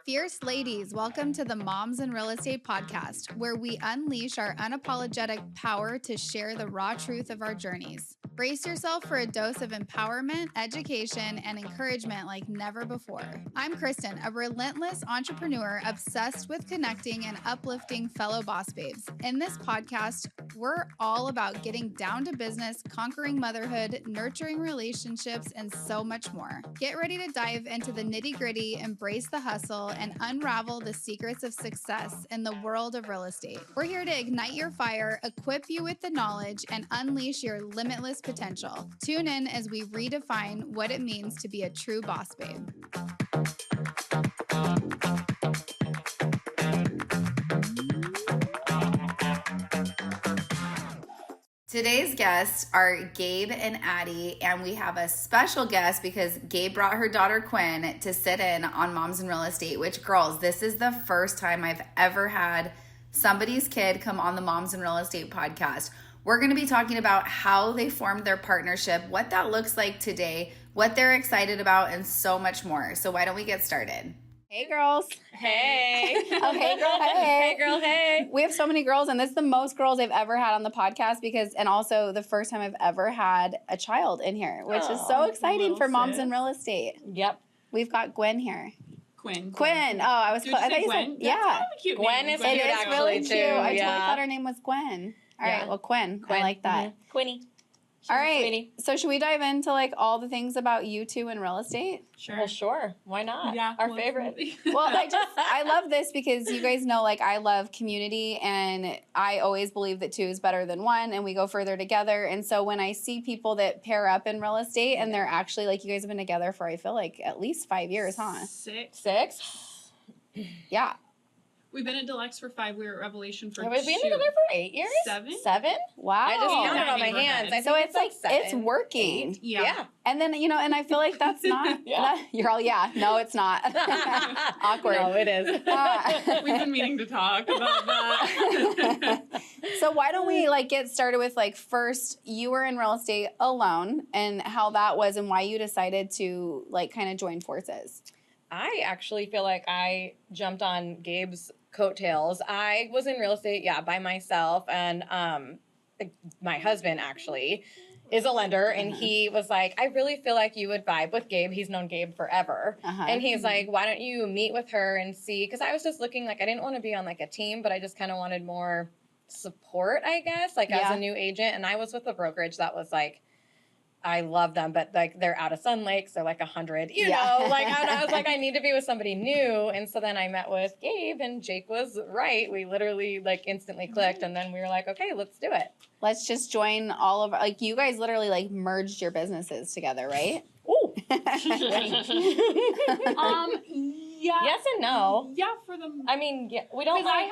Fierce ladies, welcome to the Moms in Real Estate podcast, where we unleash our unapologetic power to share the raw truth of our journeys. Brace yourself for a dose of empowerment, education, and encouragement like never before. I'm Kristen, a relentless entrepreneur obsessed with connecting and uplifting fellow boss babes. In this podcast, we're all about getting down to business, conquering motherhood, nurturing relationships, and so much more. Get ready to dive into the nitty-gritty, embrace the hustle, and unravel the secrets of success in the world of real estate. We're here to ignite your fire, equip you with the knowledge, and unleash your limitless potential. Tune in as we redefine what it means to be a true boss babe. Today's guests are Gabe and Addie, and we have a special guest because Gabe brought her daughter Quinn to sit in on Moms in Real Estate, which, girls, this is the first time I've ever had somebody's kid come on the Moms in Real Estate podcast. We're going to be talking about how they formed their partnership, what that looks like today, what they're excited about, and so much more. So why don't we get started? Hey, girls. Hey. Oh, hey, girl, hey. Hey, girl, hey. We have so many girls, and this is the most girls I've ever had on the podcast and also the first time I've ever had a child in here, which is so exciting for Moms in Real Estate. Yep. We've got Gwen here. Quinn. Oh, I was. Did you say Gwen? Yeah. That's kind of a cute Gwen name. is It cute, is actually, really too. cute. I Yeah. totally thought her name was Gwen. All right, Yeah. well, Quinn. I like that. Mm-hmm. Quinny. All She's a right. sweetie. So should we dive into like all the things about you two in real estate? Sure. Well, sure. Why not? Yeah. Our favorite. Well, I love this because you guys know, like, I love community, and I always believe that two is better than one, and we go further together. And so when I see people that pair up in real estate and they're actually, like, you guys have been together for, I feel like, at least 5 years, huh? 6. 6? Yeah. We've been at Deluxe for 5. We were at Revelation for 2. Have we been together for 8 years? 7? 7? Wow. I just counted Yeah, on my neighborhood. hands. I So think it's like, 7, it's working. 8. Yeah. And then, and I feel like that's not, Yeah. you're all, yeah, no, it's not. Awkward. No, it is. We've been meaning to talk about that. So why don't we like get started with like first you were in real estate alone and how that was and why you decided to like kind of join forces. I actually feel like I jumped on Gabe's coattails. I was in real estate, by myself, and my husband actually is a lender, and he was like, I really feel like you would vibe with Gabe. He's known Gabe forever. And he's like, why don't you meet with her and see? Because I was just looking, like, I didn't want to be on, like, a team, but I just kind of wanted more support, I guess, like, as a new agent. And I was with a brokerage that was, like, I love them, but, like, they're out of Sun Lakes. They're, like, 100, you know? Like, and I was like, I need to be with somebody new. And so then I met with Gabe, and Jake was right. We literally, like, instantly clicked. And then we were like, okay, let's do it. Let's just join all of like you guys literally like merged your businesses together, right? Ooh. Yeah. Yes and no. Yeah, for the... I mean, we don't like...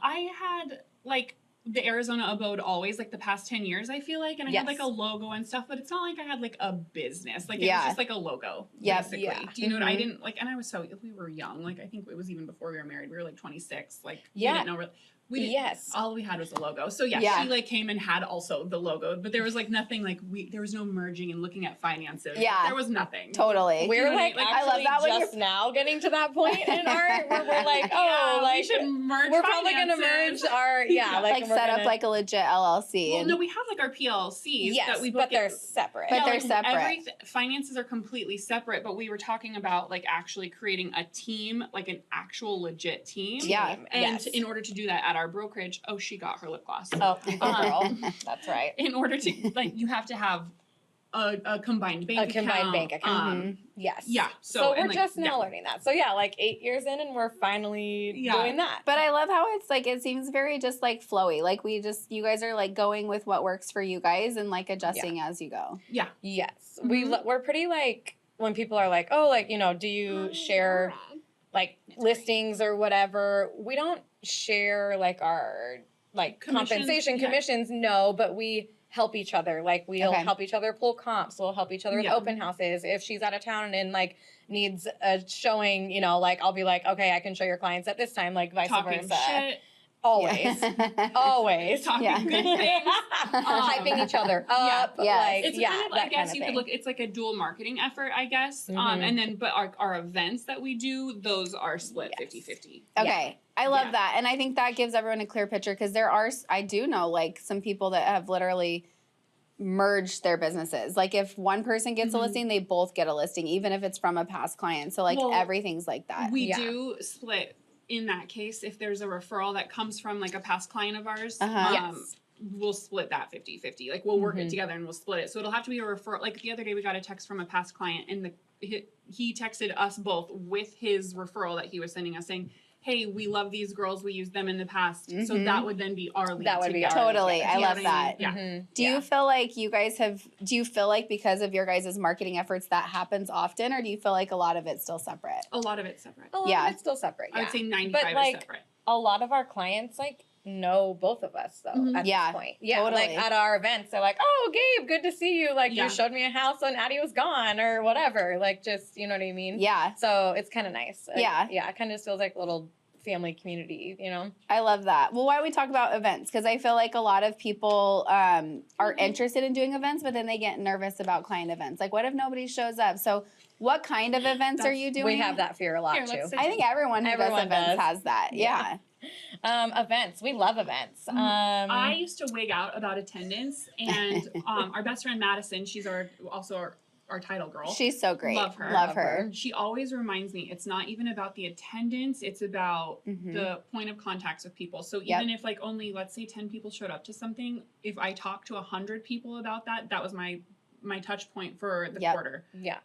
I had, like, the Arizona abode always, like, the past 10 years, I feel like. And I had, like, a logo and stuff. But it's not like I had, like, a business. Like, it was just, like, a logo, basically. Yeah. Do you know what I didn't... Like, and I was we were young. Like, I think it was even before we were married. We were, like, 26. Like, we didn't know... all we had was a logo. So she like came and had also the logo, but there was like nothing like there was no merging and looking at finances. Yeah. There was nothing. Totally. We're like I love that just now getting to that point in art where we're like, we should merge. We're probably gonna merge our like set up like a legit LLC. Well, no, we have like our PLCs that we but they're separate. But they're separate. Finances are completely separate, but we were talking about like actually creating a team, like an actual legit team. Yeah. And in order to do that at our brokerage, she got her lip gloss. Oh, girl. That's right. In order to, like, you have to have a combined bank account. A combined bank account. Yes. Yeah. So we're just now learning that. So like 8 years in and we're finally doing that. But I love how it's like, it seems very just like flowy. Like you guys are like going with what works for you guys and like adjusting as you go. Yeah. Yes. We're pretty like, when people are like, oh, like, do you share like listings or whatever? We don't share like our like compensation commissions. No, but we help each other. Like we'll help each other pull comps. We'll help each other with open houses. If she's out of town and like needs a showing, like I'll be like, okay, I can show your clients at this time, like vice versa. Shit. Always. Always. Talking good things. Hyping each other up. Yeah. Like, it's kind of, I guess you could look, it's like a dual marketing effort, I guess. And then, but our events that we do, those are split 50-50. Okay. I love that. And I think that gives everyone a clear picture because I do know like some people that have literally merged their businesses. Like if one person gets a listing, they both get a listing, even if it's from a past client. So like everything's like that. We do split in that case. If there's a referral that comes from like a past client of ours, we'll split that 50-50. Like we'll work it together and we'll split it. So it'll have to be a referral. Like the other day we got a text from a past client and he texted us both with his referral that he was sending us saying, hey, we love these girls. We used them in the past. So that would then be our lead. That would be our totally. lead. I love that. Yeah. Do you feel like do you feel like because of your guys' marketing efforts that happens often, or do you feel like a lot of it's still separate? A lot of it's separate. A lot of it's still separate. I would say 95 but, is separate. A lot of our clients know both of us though at this point. Yeah, totally. Like at our events, they're like, "Oh, Gabe, good to see you. Like you showed me a house when Addie was gone, or whatever." Like just you know what I mean? Yeah. So it's kind of nice. Yeah. It kind of just feels like a little family community, you know? I love that. Well, why don't we talk about events? Because I feel like a lot of people are interested in doing events, but then they get nervous about client events. Like, what if nobody shows up? So what kind of events are you doing? We have that fear a lot too. I think everyone who does events has that. Yeah. Events. We love events. I used to wig out about attendance, and our best friend Madison, she's also our title girl. She's so great. Love her. Love her. She always reminds me it's not even about the attendance, it's about the point of contacts with people. So even if like only let's say 10 people showed up to something, if I talked to 100 people about that was my touch point for the quarter. Yeah.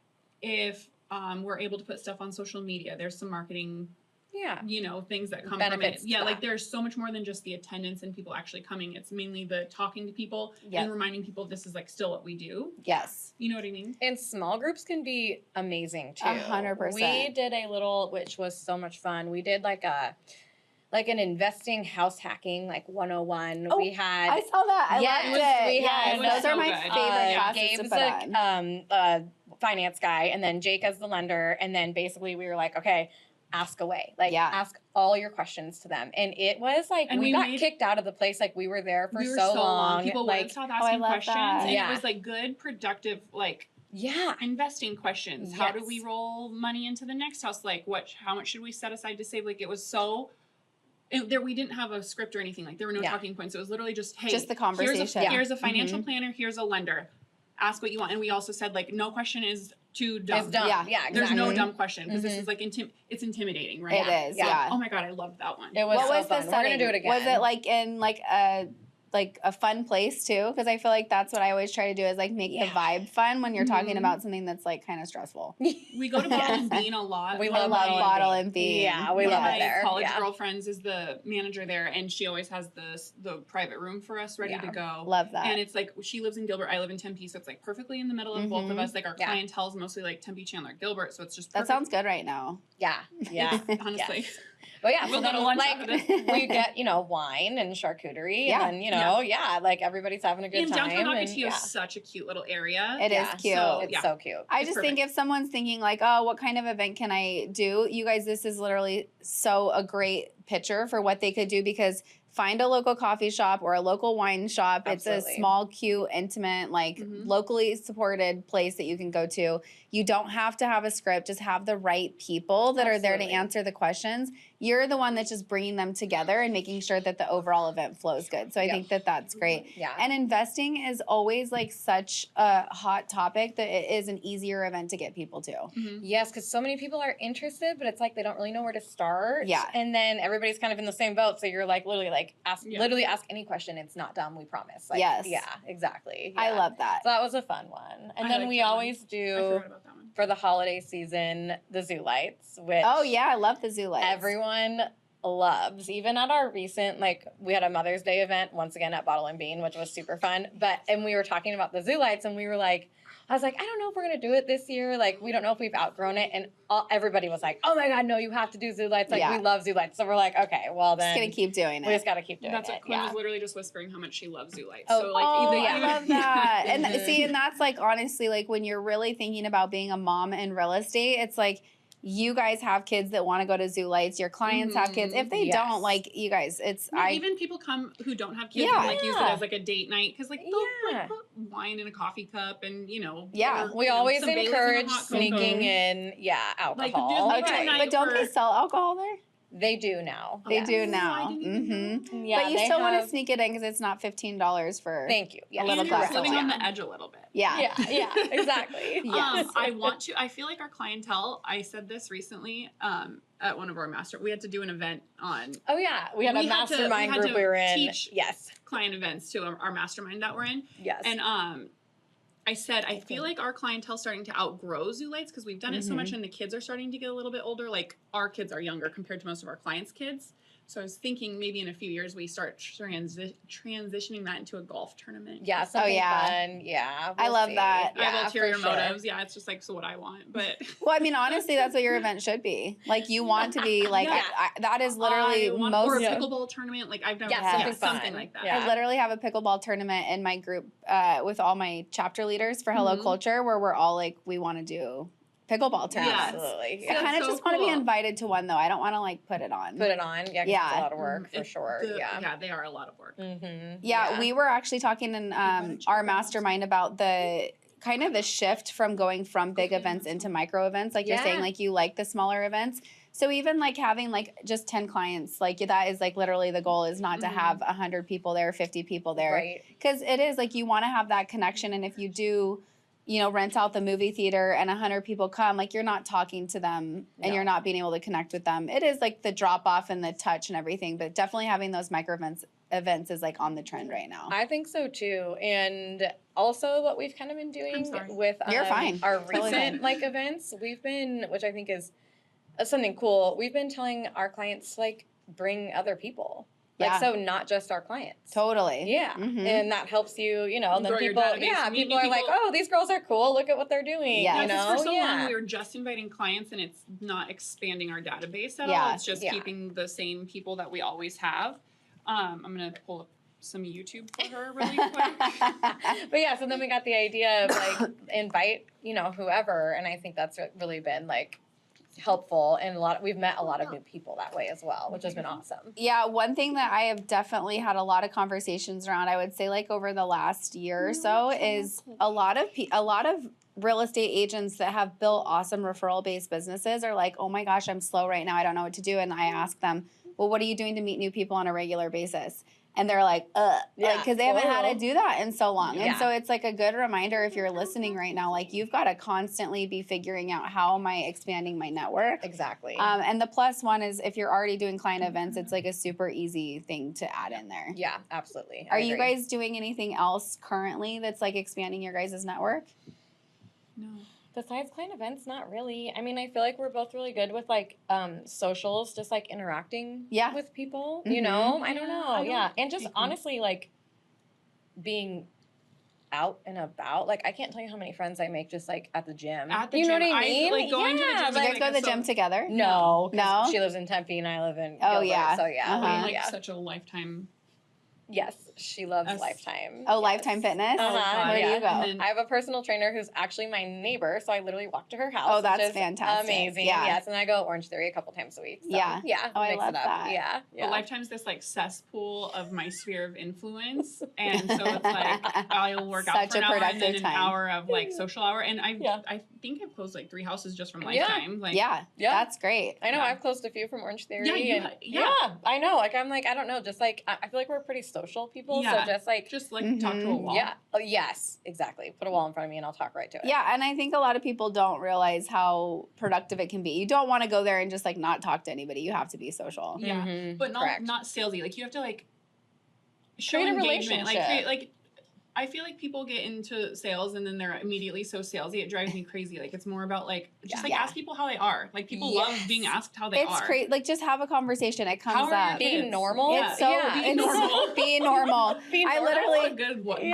If we're able to put stuff on social media, there's some marketing things that come benefits from it. Yeah, like there's so much more than just the attendance and people actually coming. It's mainly the talking to people and reminding people this is like still what we do. Yes. You know what I mean? And small groups can be amazing too. 100%. We did a little, which was so much fun. We did like an investing house hacking, like 101. Oh, we had. I saw that. I loved it. We had, those are my favorite classes Gabe's to put on. finance guy, and then Jake as the lender, and then basically we were like, okay, ask away. Like ask all your questions to them. And it was like we got kicked out of the place. Like we were there for so long. People like, wouldn't stop asking questions. And it was like good, productive, like investing questions. Yes. How do we roll money into the next house? Like how much should we set aside to save? Like it was so we didn't have a script or anything. Like there were no talking points. It was literally just, hey, just the conversation. Here's a financial planner, here's a lender. Ask what you want. And we also said like no question is too dumb. It's dumb. Yeah, exactly. There's no dumb question because this is like it's intimidating, right? It is. Yeah. Oh my god, I loved that one. It was what so was fun. the We're gonna do it again. Was it like in like a fun place too? Because I feel like that's what I always try to do is like make the vibe fun when you're talking about something that's like kind of stressful. We go to Bottle and Bean a lot. We love Bottle and Bean. Yeah, we love it there. My college girlfriends is the manager there, and she always has the private room for us ready to go. Love that. And it's like she lives in Gilbert, I live in Tempe, so it's like perfectly in the middle of both of us. Like our clientele is mostly like Tempe, Chandler, Gilbert, so it's just perfect. That sounds good right now. Yeah. Honestly. Yes. But yeah, we'll go to lunch after this. We get, wine and charcuterie and then, like everybody's having a good time. Downtown Ocotillo is such a cute little area. It is cute. So, it's so cute. I just think if someone's thinking like, oh, what kind of event can I do? You guys, this is literally so a great picture for what they could do because find a local coffee shop or a local wine shop. Absolutely. It's a small, cute, intimate, like locally supported place that you can go to. You don't have to have a script. Just have the right people that are there to answer the questions. You're the one that's just bringing them together and making sure that the overall event flows good. So I think that that's great. Yeah. And investing is always like such a hot topic that it is an easier event to get people to. Yes, because so many people are interested, but it's like they don't really know where to start. Yeah. And then everybody's kind of in the same boat. So you're like literally like literally ask any question. It's not dumb, we promise. Like, yes. Yeah, exactly. Yeah. I love that. So that was a fun one. And then we always do for the holiday season the zoo lights, which I love the zoo lights. Everyone loves. Even at our recent, we had a Mother's Day event once again at Bottle and Bean, which was super fun. And we were talking about the zoo lights, and we were like, I was like, I don't know if we're gonna do it this year. Like, we don't know if we've outgrown it. And everybody was like, oh my God, no, you have to do zoo lights. Like, we love zoo lights. So we're like, okay, well then. Just gonna keep doing it. We just gotta keep doing That's it. What Quinn was literally just whispering how much she loves zoo lights. Oh, so like, I love that. And see, and that's like honestly, like when you're really thinking about being a mom in real estate, it's like you guys have kids that want to go to zoo lights. Your clients have kids. If they don't, like, you guys, even people come who don't have kids and like use it as like a date night because like they'll like put wine in a coffee cup and we always encourage sneaking in alcohol. But don't they sell alcohol there? They do now. They do now. Yeah, but you still want to sneak it in because it's not $15 for a little glass. Living on the edge a little bit. Yeah, exactly. Yes. I feel like our clientele, I said this recently at one of our we had to do an event on. Oh yeah, we had a mastermind group we were in. Teach client events to our mastermind that we're in. Yes. And I said, I feel like our clientele starting to outgrow zoo lights because we've done it so much and the kids are starting to get a little bit older. Like our kids are younger compared to most of our clients' kids. So I was thinking maybe in a few years we start transitioning that into a golf tournament. Yeah, something fun. Yeah. I love that. I have ulterior motives. Yeah, it's just like, so what I want. But well, I mean, honestly, that's what your event should be. Like you want to be like, that is literally most. Or a pickleball tournament. Like I've done something like that. I literally have a pickleball tournament in my group with all my chapter leaders for Hello Culture where we're all like, we want to do pickleball tournaments. Yeah, absolutely. I kind of just want to be invited to one though. I don't want to like put it on. Yeah, 'cause it's a lot of work for sure. Yeah, they are a lot of work. Yeah, we were actually talking in our mastermind about the kind of the shift from going from big events into micro events. Like you're saying, like you like the smaller events. So even like having like just 10 clients, like that is like literally the goal is not to have 100 people there, 50 people there. Right. Because it is like you want to have that connection. And if you do, rent out the movie theater and 100 people come, like you're not talking to them and you're not being able to connect with them. It is like the drop off and the touch and everything, but definitely having those micro events is like on the trend right now. I think so too. And also what we've kind of been doing with you're fine. Our recent like events, we've been, which I think is something cool, we've been telling our clients to like bring other people. Like, so not just our clients. Totally. Yeah. And that helps you, and then people, people are like, oh, these girls are cool. Look at what they're doing. Yeah. For so long, we were just inviting clients and it's not expanding our database at all. It's just keeping the same people that we always have. I'm going to pull up some YouTube for her really quick. But so then we got the idea of like, invite, whoever. And I think that's really been like, helpful, and we've met a lot of new people that way as well, which has been awesome. Yeah, one thing that I have definitely had a lot of conversations around, I would say like over the last year or so, is a lot of real estate agents that have built awesome referral based businesses are like, oh my gosh, I'm slow right now, I don't know what to do. And I ask them, well, what are you doing to meet new people on a regular basis? And they're like, because they haven't had to do that in so long. And so it's like a good reminder if you're listening right now, like you've got to constantly be figuring out how am I expanding my network. Exactly. And the plus one is if you're already doing client events, it's like a super easy thing to add in there. Yeah, absolutely. Are you guys doing anything else currently that's like expanding your guys' network? No. Besides client events, not really. I mean, I feel like we're both really good with like socials, just like interacting with people, I don't know. And just honestly like being out and about. Like I can't tell you how many friends I make just like at the gym. At the gym. Know what I mean? Like going to the gym. Do you guys go to the gym together? No. She lives in Tempe and I live in Gilbert, so like such a lifetime. Yes, she loves Lifetime. Oh, Lifetime Fitness? Where do you go? I have a personal trainer who's actually my neighbor, so I literally walk to her house. Oh, that's fantastic. Amazing. Yeah. Yes, and I go Orange Theory a couple times a week. So, yeah. Oh, I love that. Yeah. But Lifetime's this like cesspool of my sphere of influence, and so it's like I'll work out for an hour and then an hour of like social hour, and I think I've closed like 3 houses just from Lifetime. Like, that's great. I know I've closed a few from Orange Theory. Yeah, I know. Like I'm like I don't know, just like I feel like we're pretty social people. So just like talk to a wall. Yeah. Oh, yes, exactly. Put a wall in front of me and I'll talk right to it. Yeah, and I think a lot of people don't realize how productive it can be. You don't want to go there and just like not talk to anybody. You have to be social. Yeah, but not salesy. Like you have to like show create engagement. Like I feel like people get into sales and then they're immediately so salesy. It drives me crazy. Like it's more about like just ask people how they are. Like people love being asked how they are. It's crazy. Like just have a conversation. It comes up. Being normal. It's so normal. Be normal. I literally a good one.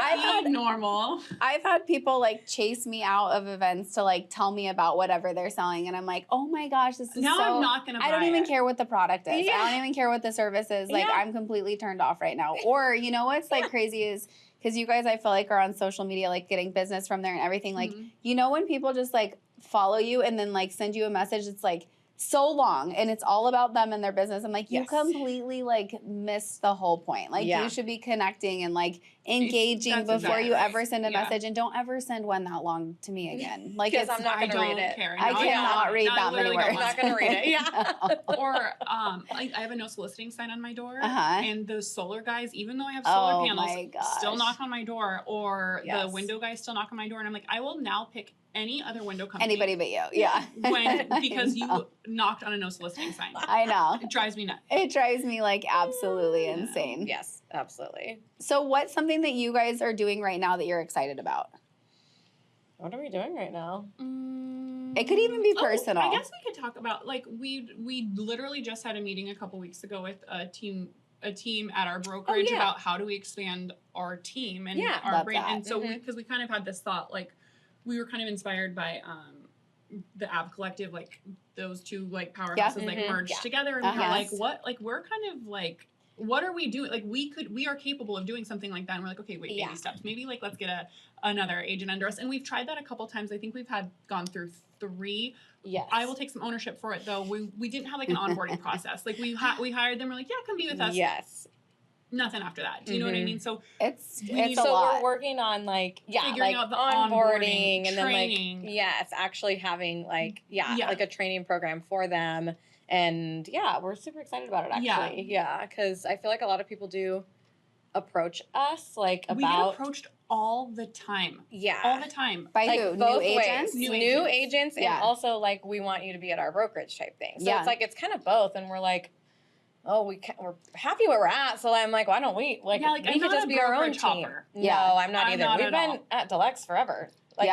Normal. I've had people like chase me out of events to like tell me about whatever they're selling, and I'm like, oh my gosh, this is I'm not gonna. I don't even care what the product is. I don't even care what the service is. Like I'm completely turned off right now. Or what's like crazy is because you guys, I feel like, are on social media, like getting business from there and everything. Like, you know, when people just like follow you and then like send you a message, it's like so long and it's all about them and their business. I'm like, you completely like missed the whole point. Like you should be connecting and like engaging before you ever send a message, and don't ever send one that long to me again. Like, because I'm not going to read it. I cannot read that many words. I'm not going to read it. Yeah. Or I have a no soliciting sign on my door, and those solar guys, even though I have solar panels, still knock on my door, or the window guys still knock on my door, and I'm like, I will now pick any other window company. Anybody but you. Yeah. Because you knocked on a no soliciting sign. I know. It drives me nuts. It drives me like absolutely insane. Yes, absolutely. So what's something that you guys are doing right now that you're excited about? What are we doing right now? It could even be personal. I guess we could talk about, like, we literally just had a meeting a couple weeks ago with a team at our brokerage about how do we expand our team and our brand. And so because we kind of had this thought, like, we were kind of inspired by the Av Collective, like those two like powerhouses like merged together, and we were like, we're kind of like, what are we doing? Like we are capable of doing something like that, and we're like, okay, wait, baby steps. Maybe like let's get another agent under us, and we've tried that a couple times. I think we've gone through 3. Yes. I will take some ownership for it though. We didn't have like an onboarding process. Like we hired them. We're like, yeah, come be with us. Yes. Nothing after that. Do you know what I mean? So it's a lot. We're working on like figuring out the onboarding and training. Then like actually having like like a training program for them, and we're super excited about it actually. Because I feel like a lot of people do approach us like about. We get approached all the time. Yeah, all the time. By like who? Both New agents? New agents, and also like we want you to be at our brokerage type thing. So it's like it's kind of both, and we're like. Oh, we're happy where we're at, so I'm like, why don't we? Like, we could just be our own team. No, I'm not either. We've been at Deluxe forever. Like,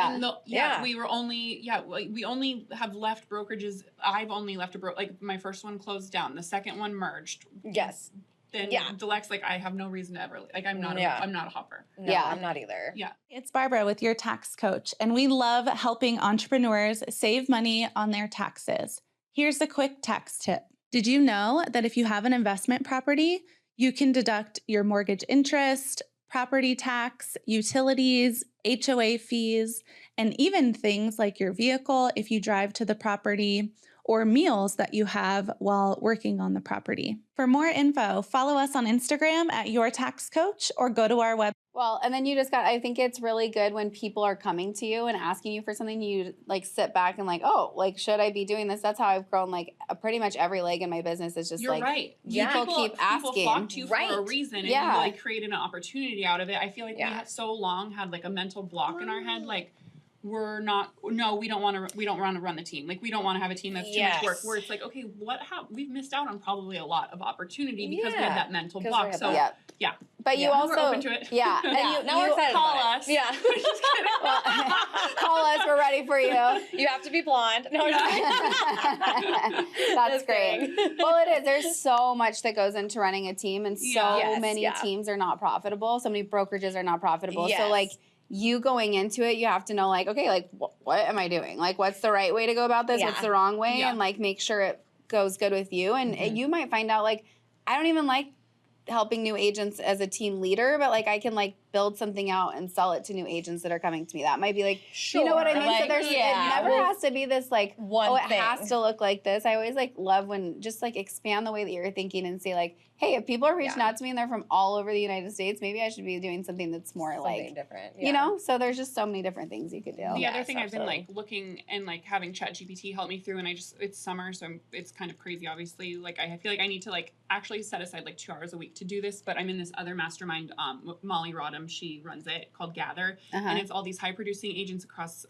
we were only we only have left brokerages. I've only left like my first one closed down, the second one merged. Yes. Then Deluxe, like I have no reason to ever like I'm not a hopper. No, I'm not either. Yeah. It's Barbara with your tax coach, and we love helping entrepreneurs save money on their taxes. Here's a quick tax tip. Did you know that if you have an investment property, you can deduct your mortgage interest, property tax, utilities, HOA fees, and even things like your vehicle if you drive to the property, or meals that you have while working on the property? For more info, follow us on Instagram at Your Tax Coach or go to our website. Well, and then I think it's really good when people are coming to you and asking you for something, you like sit back and like, oh, like, should I be doing this? That's how I've grown. Like pretty much every leg in my business is just right. People keep asking. People flock to you for a reason, and you like created an opportunity out of it. I feel like we have so long had like a mental block in our head, like, we don't want to run the team. Like, we don't want to have a team that's too much work, where it's like, okay, we've missed out on probably a lot of opportunity because we have that mental block. So but you also, we're open to it. Yeah. And now we're excited call about us. It. Yeah. Well, call us. We're ready for you. You have to be blonde. No, that's great. Well, it is. There's so much that goes into running a team, and so many teams are not profitable. So many brokerages are not profitable. Yes. So like, you going into it, you have to know like, okay, like what am I doing? Like, what's the right way to go about this? What's the wrong way? And like, make sure it goes good with you. And you might find out like, I don't even like helping new agents as a team leader, but like I can like build something out and sell it to new agents that are coming to me. That might be like, you know what I mean? Like, so there's, it never has to be this like, it has to look like this. I always like love when just like expand the way that you're thinking and say like, hey, if people are reaching out to me and they're from all over the United States, maybe I should be doing something that's more like different, you know? So there's just so many different things you could do. The other thing I've been like looking and like having ChatGPT help me through, and it's summer, so it's kind of crazy, obviously. Like I feel like I need to like actually set aside like 2 hours a week to do this, but I'm in this other mastermind, Molly Rodham, she runs it, called Gather, and it's all these high producing agents across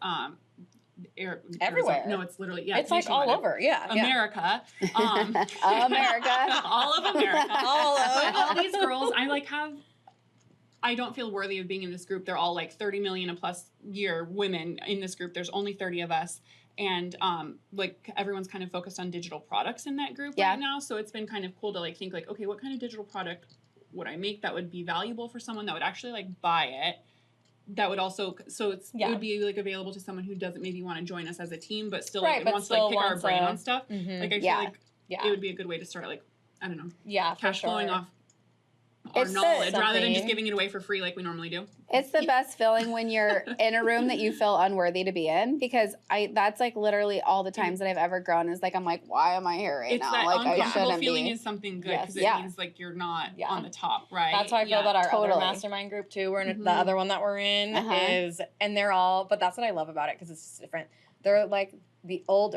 everywhere. No, it's literally it's like all over. America. America. All of America. All these girls, I don't feel worthy of being in this group. They're all like 30 million a plus year women in this group. There's only 30 of us. And like everyone's kind of focused on digital products in that group right now. So it's been kind of cool to like think like, okay, what kind of digital product would I make that would be valuable for someone that would actually like buy it? That would also, it would be like available to someone who doesn't maybe want to join us as a team, but still like wants to like pick our brain on stuff. Like I feel like it would be a good way to start like, I don't know. Yeah, cash flowing off our knowledge rather than just giving it away for free like we normally do. It's the best feeling when you're in a room that you feel unworthy to be in, because that's like literally all the times that I've ever grown is like, I'm like, why am I here right now? That like uncomfortable feeling is something good because it means like you're not on the top, right? That's how I feel about our other mastermind group too. We're in the other one that we're in is, and they're all, but that's what I love about it because it's just different. They're like the old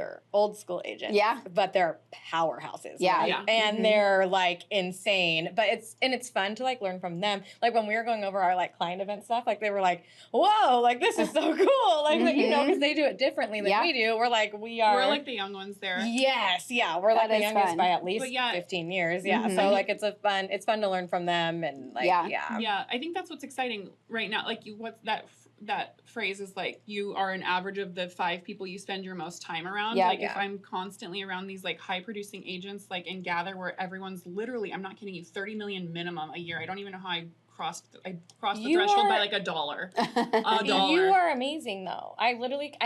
school agents. Yeah. But they're powerhouses. Yeah. Right? Yeah. And they're like insane. But it's fun to like learn from them. Like when we were going over our like client event stuff, like they were like, whoa, like this is so cool. Like, you know, because they do it differently than we do. We're like, we're like the young ones there. Yes. Yeah. We're like the youngest by at least 15 years. Yeah. So like it's fun to learn from them and like, Yeah. I think that's what's exciting right now. Like that phrase is like, you are an average of the 5 people you spend your most time around. Like if I'm constantly around these like high producing agents, like in Gather, where everyone's literally, I'm not kidding you, 30 million minimum a year. I don't even know how I crossed the threshold by like $1. $1. You are amazing though. I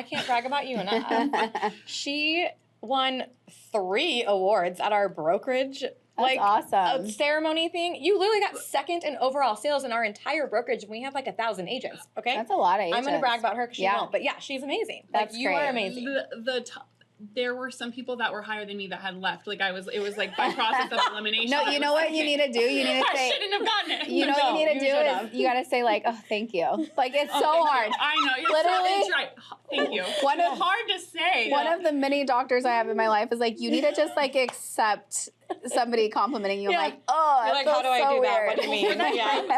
can't brag about you enough. She won 3 awards at our brokerage. That's awesome. A ceremony thing. You literally got second in overall sales in our entire brokerage. We have like 1,000 agents. Okay, that's a lot of agents. I'm gonna brag about her because she won't. But yeah, she's amazing. That's like you great. are amazing. There were some people that were higher than me that had left. Like it was like by process of elimination. No, you know what you need to do? You need to say, I shouldn't have gotten it. You know what you need to do is you got to say like, oh, thank you. Like it's so hard. I know. You're literally. It's right. Thank you. It's hard to say. One of the many doctors I have in my life is like, you need to just like accept somebody complimenting you. Like, oh, you're like, how do I do that? What do you mean?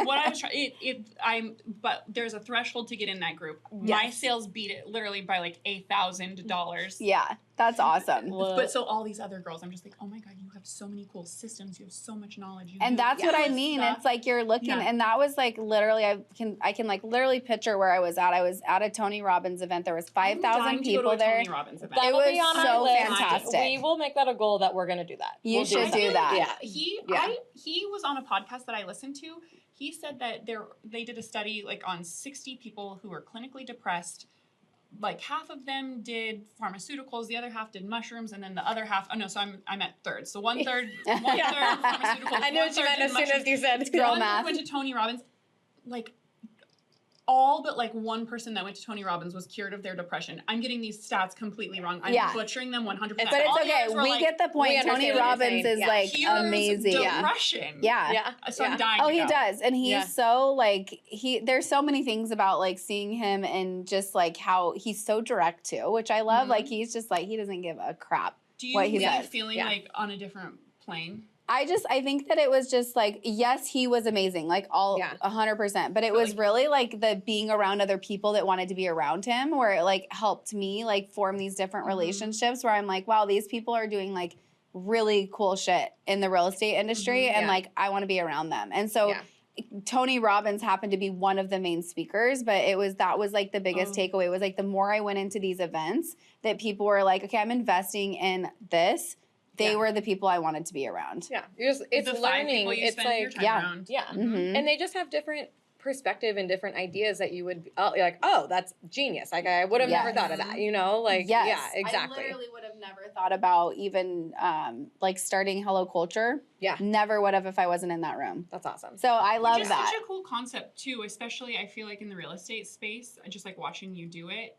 What I was trying, but there's a threshold to get in that group. Yes. My sales beat it literally by like $1,000. Yeah, that's awesome. But so all these other girls, I'm just like, oh my God, you have so many cool systems. You have so much knowledge. And that's what I mean. Stuff. It's like you're looking, and that was like literally, I can like literally picture where I was at. I was at a Tony Robbins event. There was 5,000 people there. Tony Robbins event. It was so fantastic. We will make that a goal that we're going to do that. You should do that. Yeah. He was on a podcast that I listened to. He said that they did a study like on 60 people who were clinically depressed. Like half of them did pharmaceuticals, the other half did mushrooms, and then the other half. Oh no, so I'm at third. So one third pharmaceuticals. I knew what you meant as soon as you said girl math. Went to Tony Robbins. Like all but like one person that went to Tony Robbins was cured of their depression. I'm getting these stats completely wrong. I'm butchering them 100%. But it's okay. We get the point. Tony Robbins is like amazing. Depression. Yeah. So I'm dying. Oh, he does. And he's so like, there's so many things about like seeing him and just like how he's so direct too, which I love. Like he's just like, he doesn't give a crap what he says. Feeling like on a different plane? I think that it was just like, yes, he was amazing, like 100%. But it was really like the being around other people that wanted to be around him, where it like helped me like form these different relationships where I'm like, wow, these people are doing like really cool shit in the real estate industry. And like, I want to be around them. And so Tony Robbins happened to be one of the main speakers, but that was like the biggest takeaway was like, the more I went into these events that people were like, okay, I'm investing in this. They were the people I wanted to be around. Yeah, it's learning. It's like and they just have different perspective and different ideas that you would like. Oh, that's genius! Like I would have never thought of that. You know, like yeah, exactly. I literally would have never thought about even like starting Hello Culture. Yeah, never would have if I wasn't in that room. That's awesome. So I love that. It's such a cool concept too, especially I feel like in the real estate space. Just like watching you do it.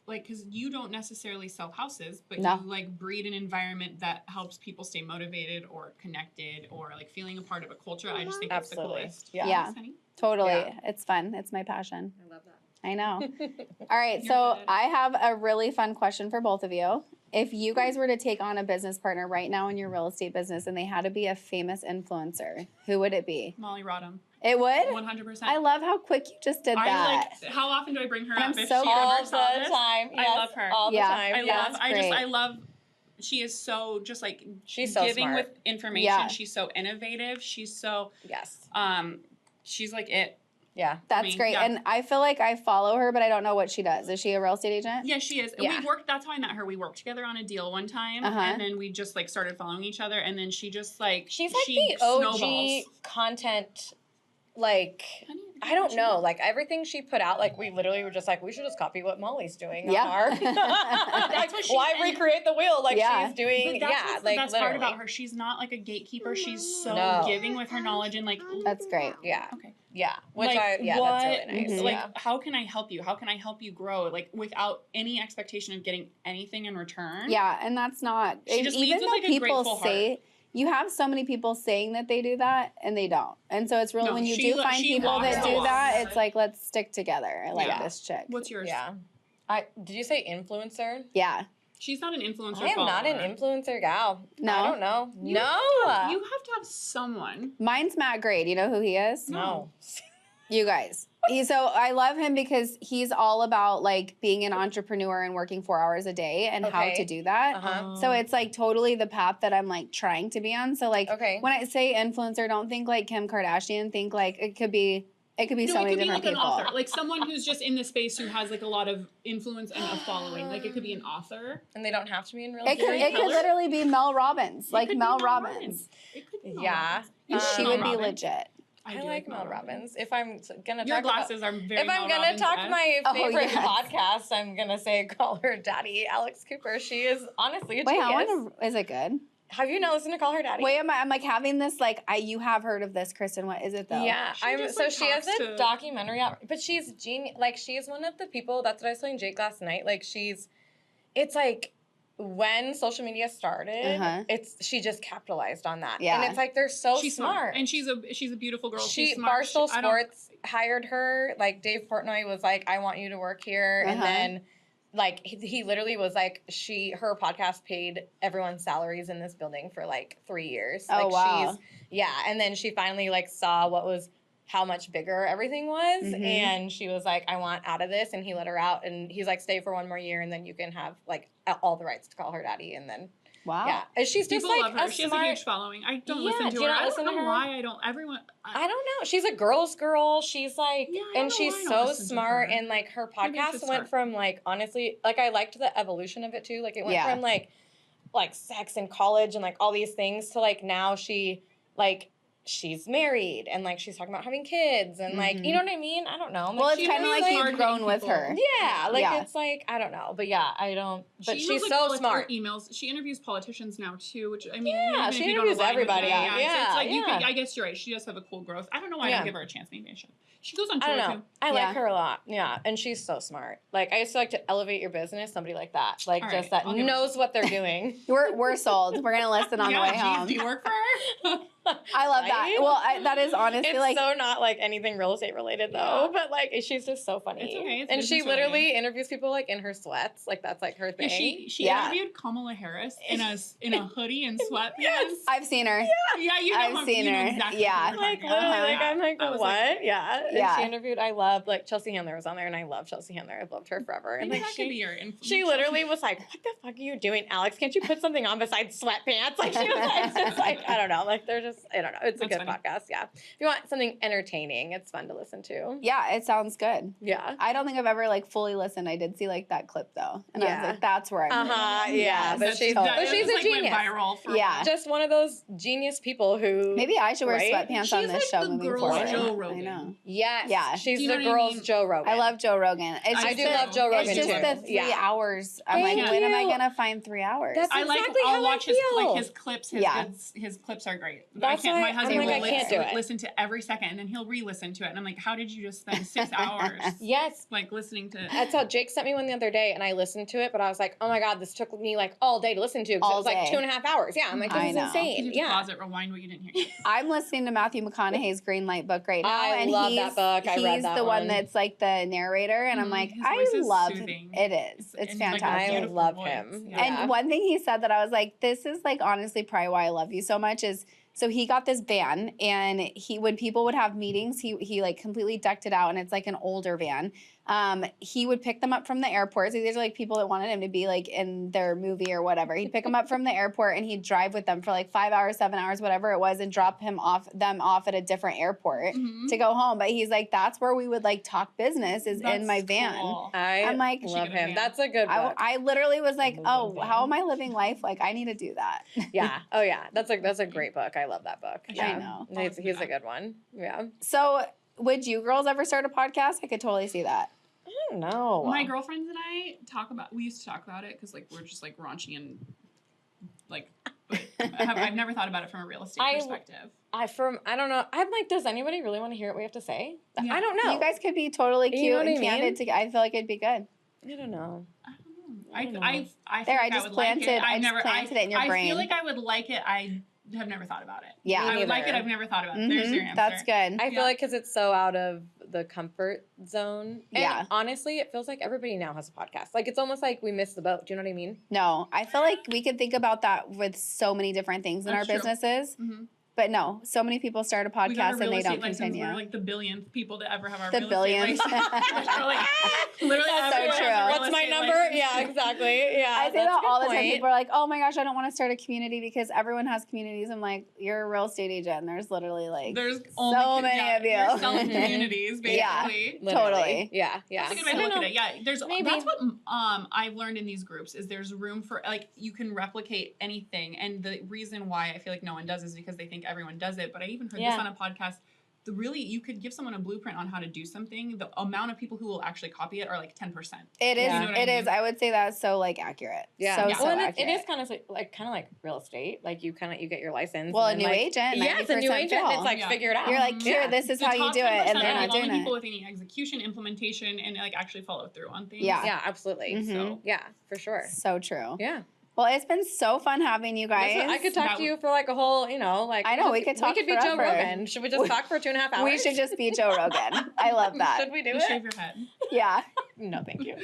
Like, because you don't necessarily sell houses, but you like breed an environment that helps people stay motivated or connected or like feeling a part of a culture. I just think that's the coolest. Yeah, totally. Yeah. It's fun. It's my passion. I love that. I know. All right. So I have a really fun question for both of you. If you guys were to take on a business partner right now in your real estate business and they had to be a famous influencer, who would it be? Molly Rodham. It would? 100%. I love how quick you just did that. How often do I bring her up? I'm so all the time. Yes, I love her. All the time. I love, she is so just like, she's so giving smart. With information. Yeah. She's so innovative. She's so, she's like it. Yeah. That's great. Yeah. And I feel like I follow her, but I don't know what she does. Is she a real estate agent? Yeah, she is. Yeah. That's how I met her. We worked together on a deal one time. And then we just like started following each other. And then she just like, she's like the OG content, like, I don't know. Like everything she put out, like we literally were just like, we should just copy what Molly's doing on our. That's what why recreate the wheel? Like she's doing. But that's like the best part about her. She's not like a gatekeeper. She's so giving with her knowledge and like. That's great. Yeah. Okay. Yeah. Which like, that's really nice. Like, how can I help you? How can I help you grow? Like without any expectation of getting anything in return. Yeah, and that's not. She just even leads with though like a people grateful say. heart. You have so many people saying that they do that, and they don't. And so it's really when you do find people that do that, it's like, let's stick together. I like this chick. What's yours? Yeah. Did you say influencer? Yeah. She's not an influencer. I am not an influencer gal. No? I don't know. You have to have someone. Mine's Matt Gray. Do you know who he is? No. You guys. So I love him because he's all about like being an entrepreneur and working 4 hours a day and how to do that. So it's like totally the path that I'm like trying to be on. So like when I say influencer, don't think like Kim Kardashian. Think like it could be so many different people. An author, like someone who's just in the space who has like a lot of influence and a following. Like it could be an author, and they don't have to be in real estate. It could literally be Mel Robbins, like Mel Robbins. It could be Mel Robbins. She would be legit. I like Mel Robbins. If I'm gonna your talk glasses about, are very. If I'm gonna talk my favorite podcast, I'm gonna say call her Daddy, Alex Cooper. She is honestly a genius. I wonder, is it good? Have you not listened to Call Her Daddy? Wait, I'm like having this like you have heard of this, Kristen? What is it though? Yeah, she has a documentary out, but she's genius. Like she's one of the people. That's what I was telling Jake last night. Like it's like. When social media started, she just capitalized on that. Yeah. And it's like they're she's smart. And she's a beautiful girl. She's smart. Barstool Sports hired her. Like Dave Portnoy was like, I want you to work here. And then like he literally was like, her podcast paid everyone's salaries in this building for like 3 years. Oh, like wow. And then she finally like saw how much bigger everything was. And she was like, I want out of this. And he let her out. And he's like, stay for 1 more year. And then you can have like all the rights to call her daddy. And then, yeah. And she's People just like love her. She has a huge following. I don't listen to her. I don't know why I don't. I don't know. She's a girl's girl. She's like, and she's so smart. And like her podcast went from like, honestly, like I liked the evolution of it too. Like it went from like sex and college and like all these things to like now she's married and like she's talking about having kids and like you know what I mean? I don't know. Like, well, it's kind of like you've grown with her. Yeah, like it's like I don't know, but I don't. But she's so smart. Emails. She interviews politicians now too, which I mean, she interviews everybody. So it's like you can. I guess you're right. She does have a cool growth. I don't know why I don't give her a chance. Maybe I should. She goes on tour too. I like her a lot. Yeah, and she's so smart. Like I used to like to elevate your business. Somebody like that, like just that knows what they're doing. We're sold. We're gonna listen on the way home. Do you work for her? I love that. Well, that is honestly it's so not like anything real estate related though, but like she's just so funny. It's okay. And she literally interviews people like in her sweats, like that's like her thing. She interviewed Kamala Harris in a hoodie and sweatpants. Yes. I've seen her. Yeah, I've seen her. Exactly like literally, like I'm like what? Like, and she interviewed. I loved like Chelsea Handler was on there, and I love Chelsea Handler. I've loved her forever. And like she literally was like, "What the fuck are you doing, Alex? Can't you put something on besides sweatpants?" Like she was like, just like I don't know, like they're just I don't know. It's a good podcast. Yeah, if you want something entertaining, it's fun to listen to. Yeah, it sounds good. Yeah, I don't think I've ever like fully listened. I did see like that clip though, and I was like, that's where I'm. Yeah, but she's a genius. Went viral for just one of those genius people who. Maybe I should wear sweatpants on this show moving forward. Joe Rogan. I know. Yes. Yeah. She's the girl's Joe Rogan. I love Joe Rogan. I do love Joe Rogan too. It's just the 3 hours. I'm like, when am I gonna find 3 hours? That's exactly I'll watch his clips. His clips are great. My husband will listen to every second, and then he'll re-listen to it, and I'm like, how did you just spend 6 hours? Yes, like listening to. That's how Jake sent me one the other day, and I listened to it, but I was like, oh my god, this took me like all day to listen to. Because it was like 2.5 hours. Yeah, I'm like, this is insane. You pause it, rewind what you didn't hear. I'm listening to Matthew McConaughey's Green Light book right now, I love that book. I read that He's the one that's like the narrator, and I'm like, I love it. It's fantastic. I love him. And one thing he said that I was like, this is like honestly probably why I love you so much is. So he got this van, and when people would have meetings, he like completely decked it out, and it's like an older van. He would pick them up from the airport. So these are like people that wanted him to be like in their movie or whatever. He'd pick them up from the airport, and he'd drive with them for like 5 hours, 7 hours, whatever it was, and drop them off at a different airport to go home. But he's like, that's where we would like talk business is in my van. Cool. I'm like, love him. That's a good book. I literally was like, oh, how am I living life? Like I need to do that. Yeah. Oh yeah. That's a great book. I love that book. I know. He's a good one. Yeah. So would you girls ever start a podcast? I could totally see that. I don't know. My girlfriends and I we used to talk about it because like we're just like raunchy and like, but I've never thought about it from a real estate perspective. I don't know. I'm like, does anybody really want to hear what we have to say? Yeah. I don't know. You guys could be totally cute and candid. I feel like it'd be good. I don't know. I just planted it in your brain. I feel like I would like it. I have never thought about it. Yeah. I would like it. I've never thought about it. There's your answer. That's good. I feel like because it's so out of the comfort zone. And yeah. honestly, it feels like everybody now has a podcast. Like, it's almost like we missed the boat. Do you know what I mean? No, I feel like we could think about that with so many different things in our businesses. Mm-hmm. But no, so many people start a podcast and they don't continue. We're like the billionth people to ever have our real estate license. Literally, that's so true. What's my number? License. Yeah, exactly. Yeah, I say that all the time. People are like, "Oh my gosh, I don't want to start a community because everyone has communities." I'm like, "You're a real estate agent. And there's literally like so many of you. You're selling communities, basically. Yeah, totally. Yeah. That's a good way to look at it. Yeah, that's what I've learned in these groups is there's room for like you can replicate anything, and the reason why I feel like no one does is because they think everyone does it. But I even heard this on a podcast. You could give someone a blueprint on how to do something. The amount of people who will actually copy it are like 10%. It is. You know it is. I would say that's so like accurate. Yeah. So accurate. It is kind of like real estate. Like you get your license. Well, a new agent. Yeah, it's a new agent. It's like figure it out. You're like, here, this is how you do it, and they're not doing it. People with any execution, implementation, and like actually follow through on things. Yeah, absolutely. Mm-hmm. So yeah, for sure. So true. Yeah. Well, it's been so fun having you guys. I could talk to you for like a whole, like. I know, we could talk. We could be Joe Rogan. Should we just talk for 2.5 hours? We should just be Joe Rogan. I love that. Should we do it? Shave your head. Yeah. No, thank you.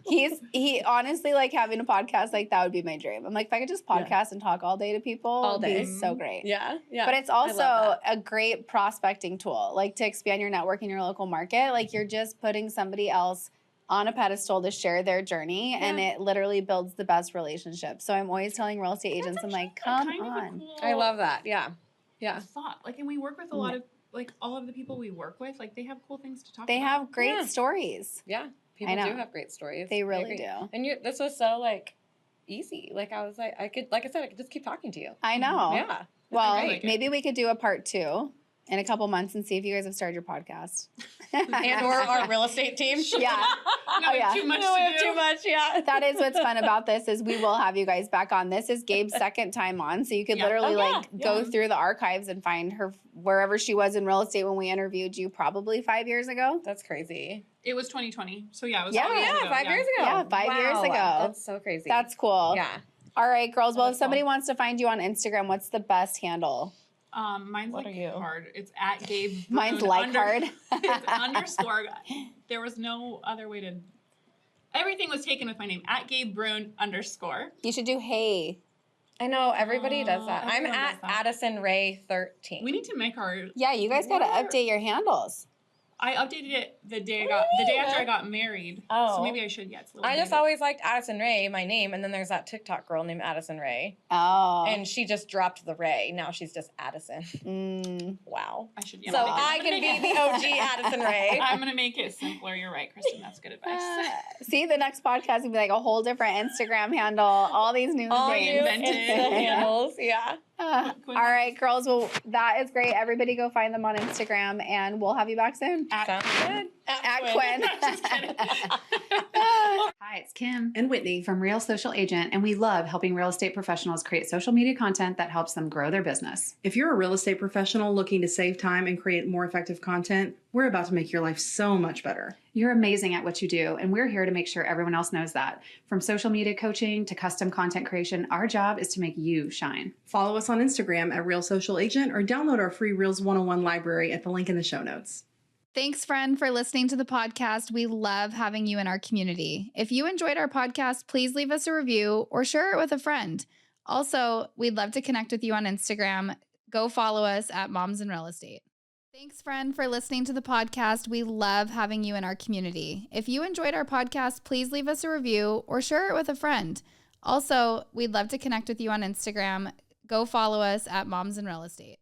He honestly, like having a podcast, like that would be my dream. I'm like, if I could just podcast and talk all day to people, all day. It'd be so great. Yeah. But it's also a great prospecting tool, like to expand your network in your local market. Like you're just putting somebody else on a pedestal to share their journey, and it literally builds the best relationships. So I'm always telling real estate agents, I'm like, come on. Cool I love that. Yeah. Thought. Like, and we work with a lot of, like, all of the people we work with, like, they have cool things to talk about. They have great stories. Yeah. People do have great stories. They really do. And this was so, like, easy. Like, I was like, I could just keep talking to you. I know. Yeah. Well, maybe we could do a part 2 in a couple months and see if you guys have started your podcast. And or our real estate team. Yeah. Too much to do. Too much, yeah. That is what's fun about this is we will have you guys back on. This is Gabe's second time on, so you could literally go through the archives and find her wherever she was in real estate when we interviewed you probably 5 years ago. That's crazy. It was 2020. So yeah, it was 5 years ago. 5 years ago. Yeah, 5 years ago. That's so crazy. That's cool. Yeah. All right, girls. Well, if somebody wants to find you on Instagram, what's the best handle? Mine's hard. It's at Gabe. Mine's hard. It's underscore. There was no other way to. Everything was taken with my name at Gabe Bruner _. You should do hey. I know everybody does that. I'm at Addison Ray 13. We need to make our. Yeah, you guys got to update your handles. I updated it the day after I got married. Oh. So maybe I should, it's a little I just always liked Addison Ray, my name, and then there's that TikTok girl named Addison Ray. Oh. And she just dropped the Ray. Now she's just Addison. Wow. I should. So I can be the OG Addison Ray. I'm gonna make it simpler. You're right, Kristen. That's good advice. See, the next podcast will be like a whole different Instagram handle. All these new names. handles. Yeah. All right, girls. Well, that is great. Everybody go find them on Instagram, and we'll have you back soon. Sounds good. At Quinn. Just kidding. Hi, it's Kim and Whitney from Real Social Agent, and we love helping real estate professionals create social media content that helps them grow their business. If you're a real estate professional looking to save time and create more effective content, we're about to make your life so much better. You're amazing at what you do, and we're here to make sure everyone else knows that. From social media coaching to custom content creation, our job is to make you shine. Follow us on Instagram at Real Social Agent or download our free Reels 101 library at the link in the show notes. Thanks, friend, for listening to the podcast. We love having you in our community. If you enjoyed our podcast, please leave us a review or share it with a friend. Also, we'd love to connect with you on Instagram. Go follow us at Moms in Real Estate. Thanks, friend, for listening to the podcast. We love having you in our community. If you enjoyed our podcast, please leave us a review or share it with a friend. Also, we'd love to connect with you on Instagram. Go follow us at Moms in Real Estate.